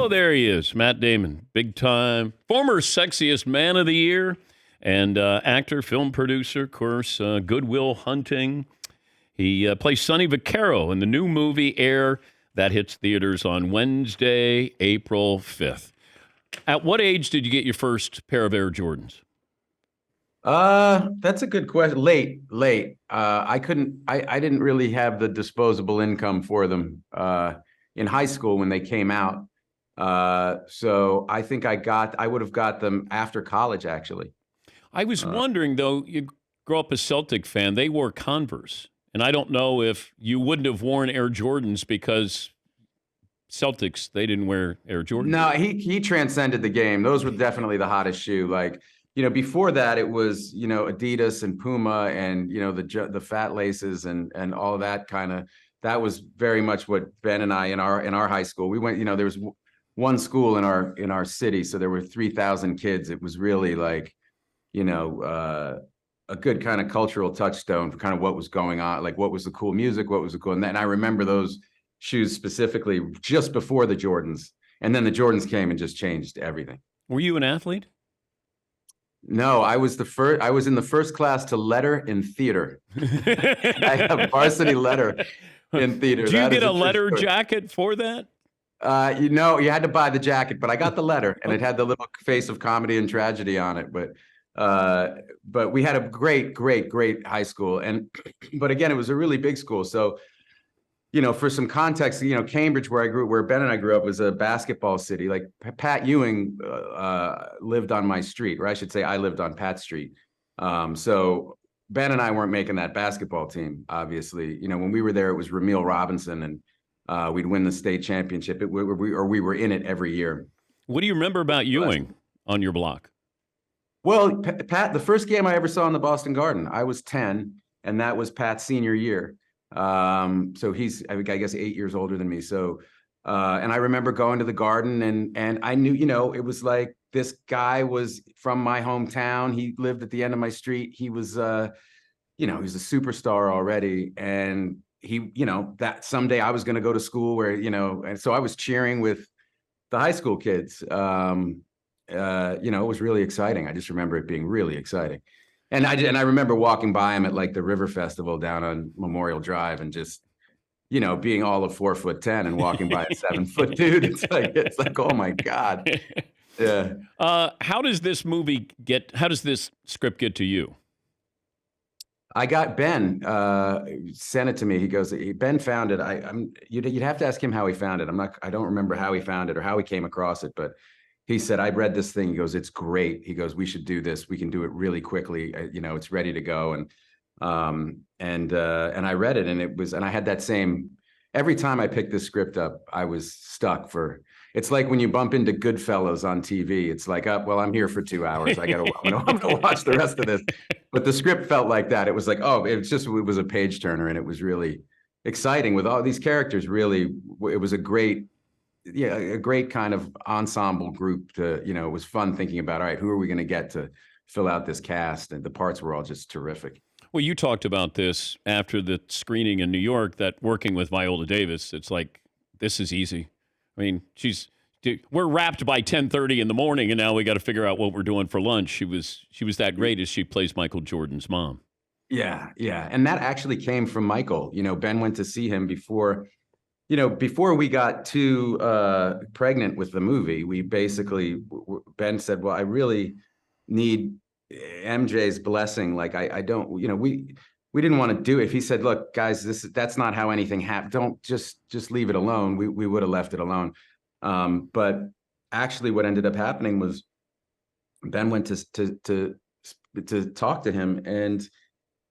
Oh, there he is, Matt Damon, big time, former sexiest man of the year, and actor, film producer, of course, Good Will Hunting. He plays Sonny Vaccaro in the new movie Air that hits theaters on Wednesday, April 5th. At what age did you get your first pair of Air Jordans? That's a good question. Late. I didn't really have the disposable income for them in high school when they came out. So I think I would have got them after college, actually. I was Uh, wondering, though, you grow up a Celtic fan. They wore Converse. And I don't know if you wouldn't have worn Air Jordans because Celtics, they didn't wear Air Jordans. no, he transcended the game. Those were definitely the hottest shoe. Before that it was, Adidas and Puma and, the fat laces and all of that that was very much what Ben and I in our high school. We went, there was one school in our city, so there were 3,000 kids. It was really like, a good kind of cultural touchstone for kind of what was going on, like what was the cool music, what was the cool, and I remember those shoes specifically just before the Jordans, and then the Jordans came and just changed everything. Were you an athlete? No, I was the first. I was in the first class to letter in theater. I have varsity letter in theater. Did you get a letter jacket for that? You had to buy the jacket, but I got the letter, and it had the little face of comedy and tragedy on it. But we had a great high school, but again, it was a really big school. So, for some context, Cambridge, where Ben and I grew up, was a basketball city. Like Pat Ewing lived on my street, or I should say, I lived on Pat Street. So Ben and I weren't making that basketball team. Obviously, when we were there, it was Ramil Robinson, and we'd win the state championship. We were in it every year. What do you remember about Ewing on your block? Well, Pat, the first game I ever saw in the Boston Garden, I was 10, and that was Pat's senior year. So he's, I guess, 8 years older than me. So, and I remember going to the Garden, and I knew, it was like this guy was from my hometown. He lived at the end of my street. He was, he was a superstar already, and he, that someday I was going to go to school where, and so I was cheering with the high school kids. It was really exciting. I just remember it being really exciting. And I remember walking by him at like the River Festival down on Memorial Drive, and just, being all of 4'10" and walking by a 7-foot dude. It's like, oh my God. Yeah. How does this script get to you? I got Ben, sent it to me. He goes, Ben found it. You'd have to ask him how he found it. I don't remember how he found it or how he came across it, but he said, I read this thing. He goes, it's great. He goes, we should do this. We can do it really quickly. It's ready to go. And I read it, and I had that same, every time I picked this script up, I was stuck it's like when you bump into Goodfellas on TV, it's like, well, I'm here for 2 hours. I'm going to watch the rest of this. But the script felt like that. It was like, it was a page turner, and it was really exciting with all these characters. Really, it was a great kind of ensemble group it was fun thinking about, all right, who are we going to get to fill out this cast? And the parts were all just terrific. Well, you talked about this after the screening in New York, that working with Viola Davis, it's like, this is easy. I mean, we're wrapped by 10:30 in the morning, and now we got to figure out what we're doing for lunch. She was that great as she plays Michael Jordan's mom. Yeah. And that actually came from Michael. Ben went to see him before we got too pregnant with the movie. We basically, Ben said, well, I really need MJ's blessing. Like, I don't, we didn't want to do it. If he said, look, guys, that's not how anything happened. Don't just leave it alone. We would have left it alone. But actually what ended up happening was Ben went to talk to him, and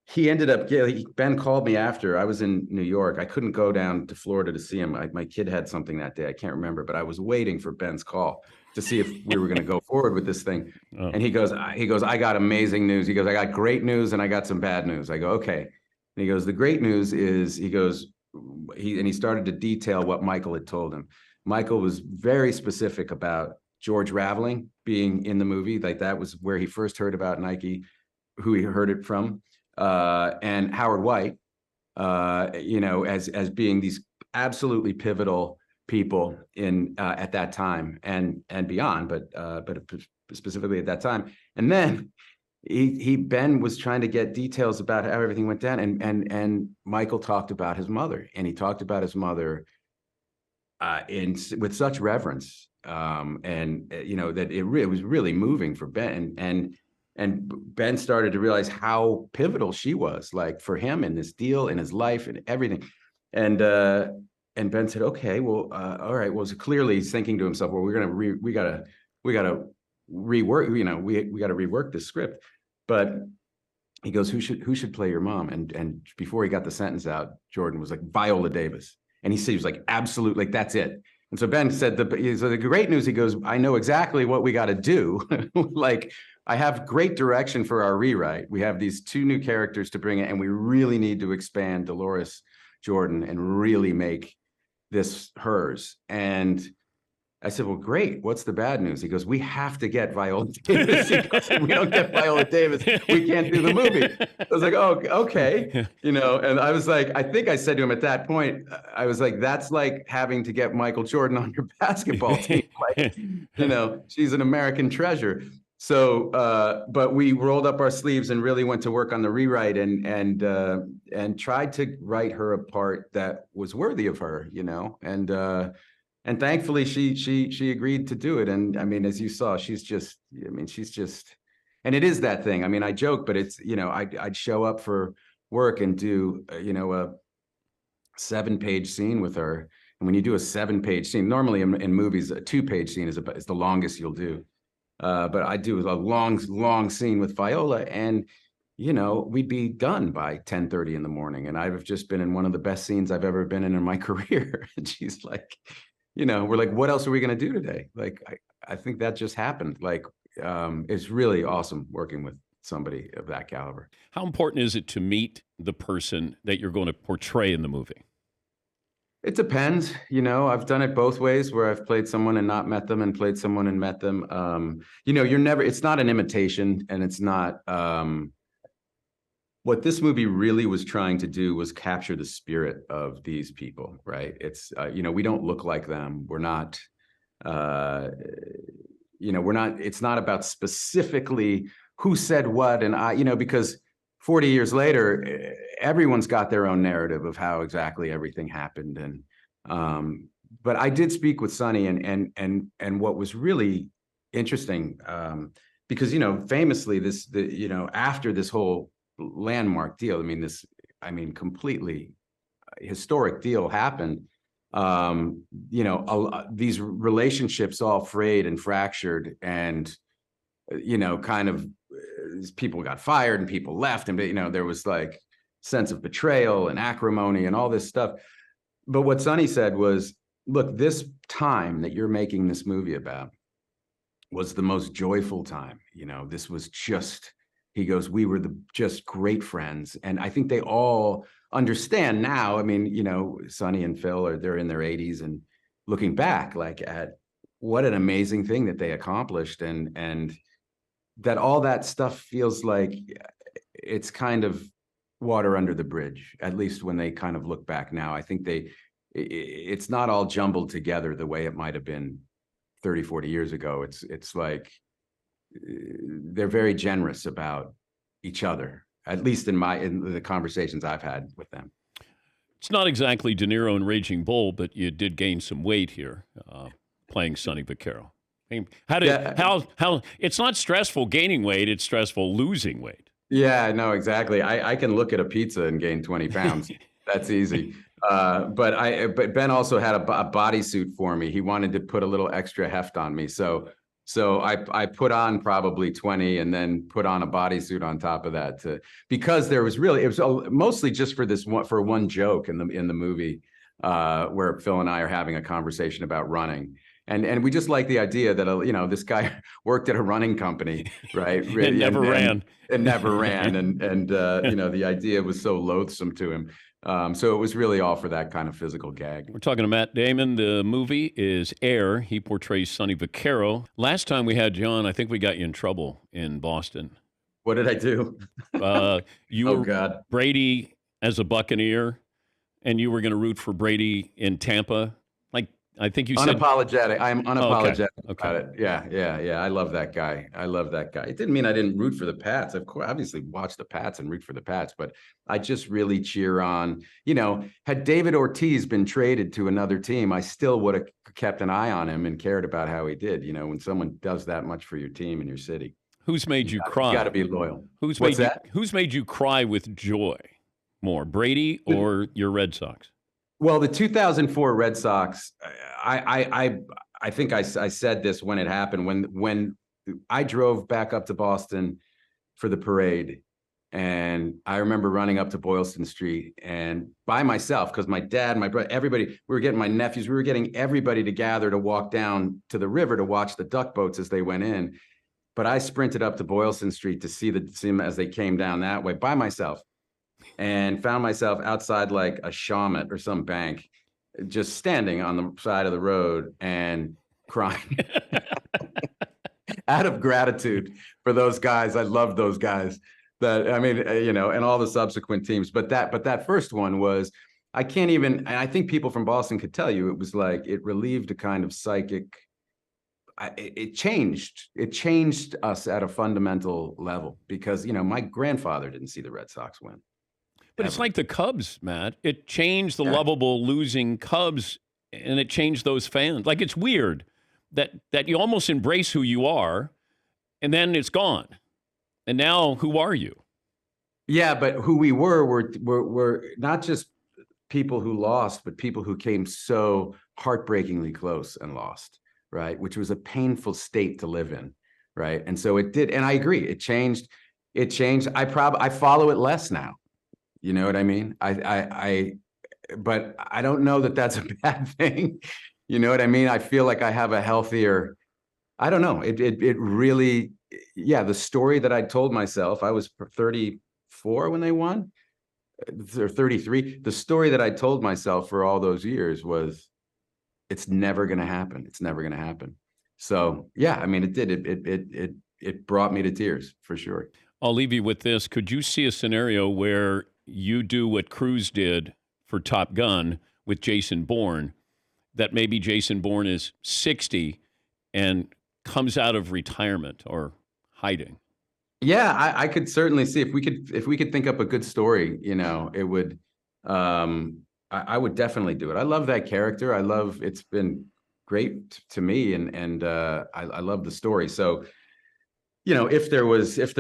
he ended up, Ben called me after. I was in New York. I couldn't go down to Florida to see him. My kid had something that day. I can't remember, but I was waiting for Ben's call to see if we were going to go forward with this thing. Oh. And he goes, I got amazing news. He goes, I got great news and I got some bad news. I go, okay. And he goes, the great news is, he started to detail what Michael had told him. Michael was very specific about George Raveling being in the movie. Like, that was where he first heard about Nike, who he heard it from. And Howard White, as being these absolutely pivotal people in at that time and beyond, but specifically at that time. And then Ben was trying to get details about how everything went down, and Michael talked about his mother, and he talked about his mother with such reverence, and that it was really moving for Ben, and Ben started to realize how pivotal she was, like, for him in this deal, in his life, and everything. And Ben said, "Okay, well, all right." Well, so clearly he's thinking to himself, "Well, we gotta rework. We got to rework this script." But he goes, "Who should play your mom?" And before he got the sentence out, Jordan was like, "Viola Davis." And he was like, "Absolute, like, that's it." And so Ben said, the great news, he goes, "I know exactly what we got to do." Like, I have great direction for our rewrite. We have these 2 new characters to bring in, and we really need to expand Dolores Jordan and really make this hers. And I said, "Well, great. What's the bad news?" He goes, "We have to get Viola Davis." He goes, "If we don't get Viola Davis, we can't do the movie." I was like, "Oh, okay." And I was like, I think I said to him at that point, I was like, "That's like having to get Michael Jordan on your basketball team. Like, she's an American treasure." So, but we rolled up our sleeves and really went to work on the rewrite and tried to write her a part that was worthy of her, and thankfully she agreed to do it. And I mean, as you saw, she's just, and it is that thing. I mean, I joke, but it's, I'd show up for work and do, a 7-page scene with her. And when you do a 7-page scene, normally in movies, a 2-page scene is the longest you'll do. But I do a long scene with Viola, and we'd be done by 10:30 in the morning. And I've just been in one of the best scenes I've ever been in my career. And she's like, we're like, "What else are we going to do today?" Like, I think that just happened. Like, it's really awesome working with somebody of that caliber. How important is it to meet the person that you're going to portray in the movie? It depends. I've done it both ways, where I've played someone and not met them, and played someone and met them. It's not an imitation, and it's not, what this movie really was trying to do was capture the spirit of these people, right? It's, we don't look like them. We're not, it's not about specifically who said what. And because 40 years later, everyone's got their own narrative of how exactly everything happened. And, but I did speak with Sonny, and what was really interesting, because, famously after this whole landmark deal, completely historic deal happened, these relationships all frayed and fractured, and, kind of, people got fired and people left, and, there was like sense of betrayal and acrimony and all this stuff. But what Sonny said was, "Look, this time that you're making this movie about was the most joyful time. This was just," he goes, "we were just great friends." And I think they all understand now. I mean, Sonny and Phil they're in their 80s, and looking back, like, at what an amazing thing that they accomplished, and that all that stuff feels like it's kind of water under the bridge, at least when they kind of look back now. I think it's not all jumbled together the way it might have been 30, 40 years ago. It's like, they're very generous about each other, at least in the conversations I've had with them. It's not exactly De Niro and Raging Bull, but you did gain some weight here, playing Sonny Vaccaro. How it's not stressful gaining weight, it's stressful losing weight. Yeah, no, exactly. I can look at a pizza and gain 20 pounds. That's easy. But Ben also had a bodysuit for me. He wanted to put a little extra heft on me. So I put on probably 20, and then put on a bodysuit on top of that, because it was mostly just for one joke in the movie, where Phil and I are having a conversation about running. And we just like the idea that, this guy worked at a running company, right? It never ran. And never ran. And the idea was so loathsome to him. So it was really all for that kind of physical gag. We're talking to Matt Damon. The movie is Air. He portrays Sonny Vaccaro. Last time we had you on, I think we got you in trouble in Boston. What did I do? You Oh, were God. Brady as a Buccaneer, and you were going to root for Brady in Tampa. Like I think you said unapologetic. I'm unapologetic Okay. about it. Yeah. I love that guy. It didn't mean I didn't root for the Pats. Of course, obviously watch the Pats and root for the Pats, but I just really cheer on, had David Ortiz been traded to another team, I still would have kept an eye on him and cared about how he did. When someone does that much for your team and your city. Who's made you cry? You got to be loyal. Who's made you cry with joy more, Brady or your Red Sox? Well, the 2004 Red Sox, I think I said this when it happened, when I drove back up to Boston for the parade, and I remember running up to Boylston Street and by myself, because my dad, my brother, everybody, we were getting my nephews, we were getting everybody to gather to walk down to the river to watch the duck boats as they went in. But I sprinted up to Boylston Street to see them as they came down that way by myself, and found myself outside like a Shawmut or some bank, just standing on the side of the road and crying out of gratitude for those guys. I love those guys. And all the subsequent teams. But that first one was, I can't even, and I think people from Boston could tell you, it was like, it relieved a kind of psychic, it changed us at a fundamental level, because, my grandfather didn't see the Red Sox win. But it's like the Cubs, Matt. It changed the lovable losing Cubs, and it changed those fans. Like, it's weird that you almost embrace who you are, and then it's gone. And now, who are you? Yeah, but who we were not just people who lost, but people who came so heartbreakingly close and lost, right? Which was a painful state to live in, right? And so it did, and I agree, it changed. I follow it less now. You know what I mean? But I don't know that that's a bad thing. You know what I mean? I feel like I have a healthier, I don't know. It really, the story that I told myself, I was 34 when they won, or 33. The story that I told myself for all those years was, it's never going to happen. It's never going to happen. So it did. It brought me to tears for sure. I'll leave you with this. Could you see a scenario where you do what Cruise did for Top Gun with Jason Bourne, that maybe Jason Bourne is 60 and comes out of retirement or hiding? Yeah, I could certainly see, if we could think up a good story, it would, I would definitely do it. I love that character. It's been great to me, and I love the story. So, if there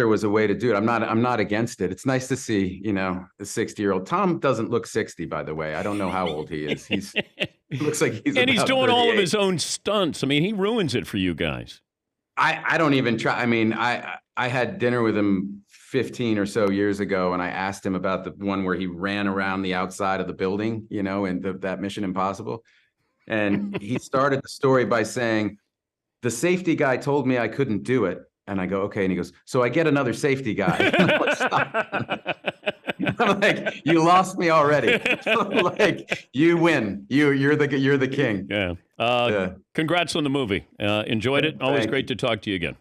was a way to do it, I'm not against it. It's nice to see, the 60-year-old. Tom doesn't look 60, by the way. I don't know how old he is. He looks like he's, and he's doing 38. all of his own stunts. I mean, he ruins it for you guys. I don't even try. I mean, I had dinner with him 15 or so years ago, and I asked him about the one where he ran around the outside of the building, and that Mission Impossible. And he started the story by saying, the safety guy told me I couldn't do it. And I go, okay. And he goes, so I get another safety guy. I'm like, stop. I'm like, you lost me already. Like, you win. You're the king. Yeah. Congrats on the movie. Enjoyed it. Always great to talk to you again.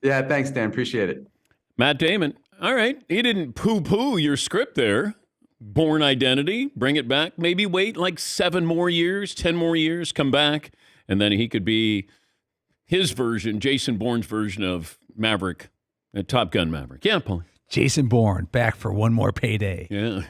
Yeah. Thanks, Dan. Appreciate it. Matt Damon. All right. He didn't poo-poo your script there. Bourne Identity. Bring it back. Maybe wait like 7 more years, 10 more years, come back. And then he could be his version, Jason Bourne's version of Maverick, Top Gun Maverick. Yeah, Paul. Jason Bourne back for one more payday. Yeah.